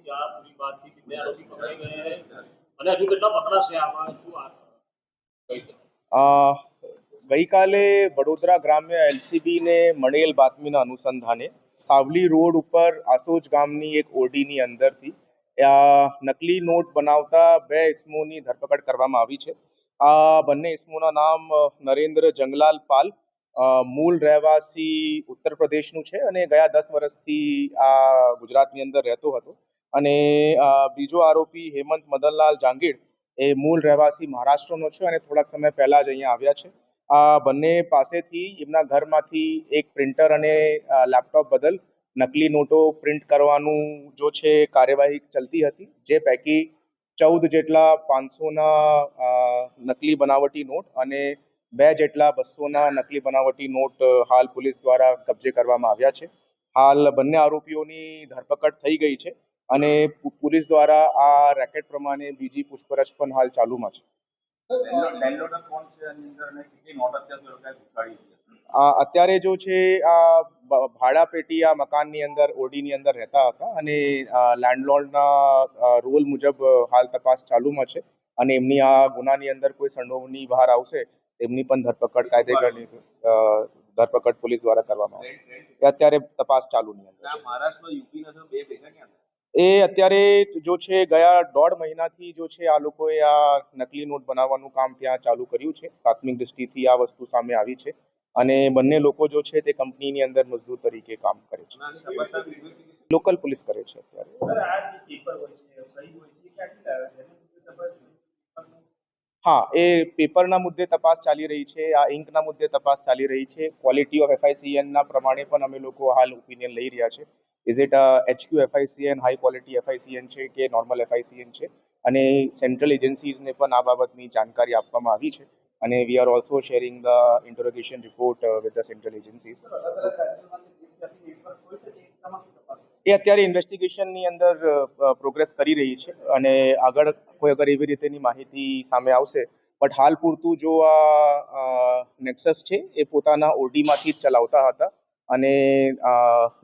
क्या पूरी बात थी, कितने आरोपी पकड़े गए हैं અને હજુ કેટલા પકડાશે આમાં શું ગઈકાલે વડોદરા ગ્રામ્ય એલસીબીને મળેલ બાતમીના અનુસંધાને સાવલી રોડ ઉપર આસોજ ગામની એક ઓરડીની અંદરથી નકલી નોટ બનાવતા બે ઇસમોની ધરપકડ કરવામાં આવી છે. આ બંને ઇસમોના નામ નરેન્દ્ર જંગલાલ પાલ, મૂળ રહેવાસી ઉત્તર પ્રદેશનું છે અને ગયા 10 વર્ષથી આ ગુજરાતની અંદર રહેતો હતો. અને બીજો આરોપી હેમંત મદનલાલ જાંગીડ એ મૂળ રહેવાસી મહારાષ્ટ્રનો છે અને થોડાક સમય પહેલા જ અહીંયા આવ્યા છે. આ બંને પાસેથી એમના ઘરમાંથી એક પ્રિન્ટર અને લેપટોપ બદલ નકલી નોટો પ્રિન્ટ કરવાનું જો છે કાર્યવાહી ચાલતી હતી, જે પૈકી 14 જેટલા 500ના નકલી બનાવટી નોટ અને 2 જેટલા 200ના નકલી બનાવટી નોટ હાલ પોલીસ દ્વારા કબજે કરવામાં આવ્યા છે. હાલ બંને આરોપીઓની ધરપકડ થઈ ગઈ છે અને પોલીસ દ્વારા આ રેકેટ પ્રમાણે બીજી પૂછપરછ પણ હાલ ચાલુમાં છે. અત્યારે જો છે આ ભાડા પેટી આ મકાનની અંદર ઓરડીની અંદર રહેતા હતા અને લેન્ડલોર્ડના રૂલ મુજબ હાલ તપાસ ચાલુમાં છે અને એમની આ ગુનાની અંદર કોઈ સંડોવણી બહાર આવશે એમની પણ ધરપકડ કાયદેસરની ધરપકડ પોલીસ દ્વારા કરવામાં આવશે. અત્યારે તપાસ ચાલુની અંદર એ અત્યારે જો છે ગયા 1.5 મહિનાથી જો છે આ લોકોએ આ નકલી નોટ બનાવવાનું કામ ત્યાં ચાલુ કર્યું છે. પ્રાથમિક દ્રષ્ટિથી આ વસ્તુ સામે આવી છે અને બંને લોકો જો છે તે કંપનીની અંદર મજદૂર તરીકે કામ કરે છે. લોકલ પોલીસ કરે છે અત્યારે. હા, એ પેપરના મુદ્દે તપાસ ચાલી રહી છે, આ ઇંકના મુદ્દે તપાસ ચાલી રહી છે. ક્વોલિટી ઓફ FICN ના પ્રમાણે પણ અમે લોકો હાલ ઓપિનિયન લઈ રહ્યા છે. Is it HQ FICN, high quality FICN છે કે નોર્મલ FICN છે, અને સેન્ટ્રલ એજન્સીઝને પણ આ બાબતની જાણકારી આપવામાં આવી છે અને we are also sharing the interrogation report with the central agencies. એ અત્યારે ઇન્વેસ્ટિગેશનની અંદર પ્રોગ્રેસ કરી રહી છે અને આગળ કોઈ અગર એવી રીતેની માહિતી સામે આવશે, બટ હાલ પૂરતું જો આ નેક્સસ છે એ પોતાના ઓરડીમાંથી જ ચલાવતા હતા અને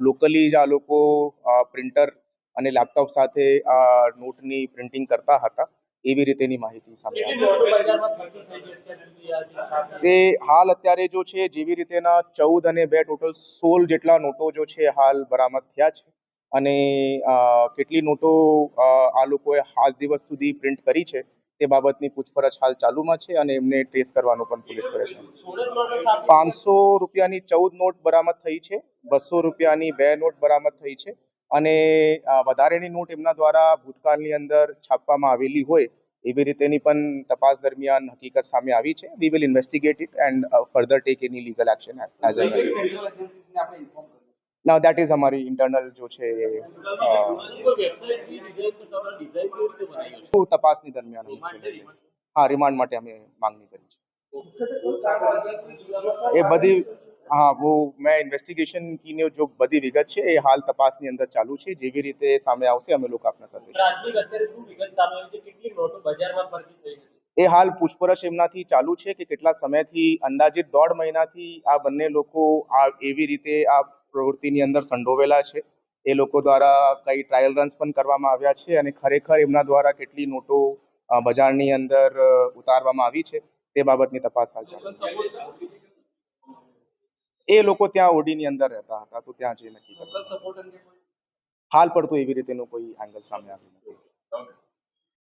લોકલી જ આ લોકો પ્રિન્ટર અને લેપટોપ સાથે આ નોટની પ્રિન્ટિંગ કરતા હતા, એવી રીતેની માહિતી સામે આવી. તે હાલ અત્યારે જો છે જેવી રીતેના 14 અને 2 ટોટલ 16 જેટલા નોટો જો છે હાલ બરામદ થયા છે અને કેટલી નોટો આ લોકોએ હાલ દિવસ સુધી પ્રિન્ટ કરી છે તે બાબતની પૂછપરછ હાલ ચાલુમાં છે અને એમને ટ્રેસ કરવાનો પણ પોલીસ પ્રયત્ન. 500 રૂપિયાની 14 નોટ બરામદ થઈ છે, 200 રૂપિયાની 2 નોટ બરામદ થઈ છે અને વધારેની નોટ એમના દ્વારા ભૂતકાળની અંદર છાપવામાં આવેલી હોય એવી રીતેની પણ તપાસ દરમિયાન હકીકત સામે આવી છે. We will investigate it and further take any legal action as now that is हमारी इंटरनल जो છે તપાસની દરમિયાન હા રિમાન્ડ માટે અમે માંગણી કરી છે. એ બધી हाँ वो मैं इन्वेस्टिगेशन की ने जो बधी विगत છે એ હાલ તપાસની અંદર ચાલુ છે. જેવી રીતે સામે આવશે અમે લોકો આપના સાથે એ હાલ પૂછપરછ એમનાથી ચાલુ છે કે કેટલા સમયથી અંદાજિત 1.5 મહિનાથી આ બંને લોકો આ એવી રીતે આ પ્રવૃત્તિની અંદર સંડોવેલા છે. એ લોકો દ્વારા કઈ ટ્રાયલ રન્સ પણ કરવામાં આવ્યા છે અને ખરેખર એમના દ્વારા કેટલી નોટો બજારની અંદર ઉતારવામાં આવી છે તે બાબતની તપાસ હાલ ચાલુ છે. એ લોકો ત્યાં ઓરડીની અંદર રહેતા હતા તો ત્યાં જઈ નક્કી કરવા હાલ પડતું એવી રીતેનું કોઈ એંગલ સામે આવ્યું નથી.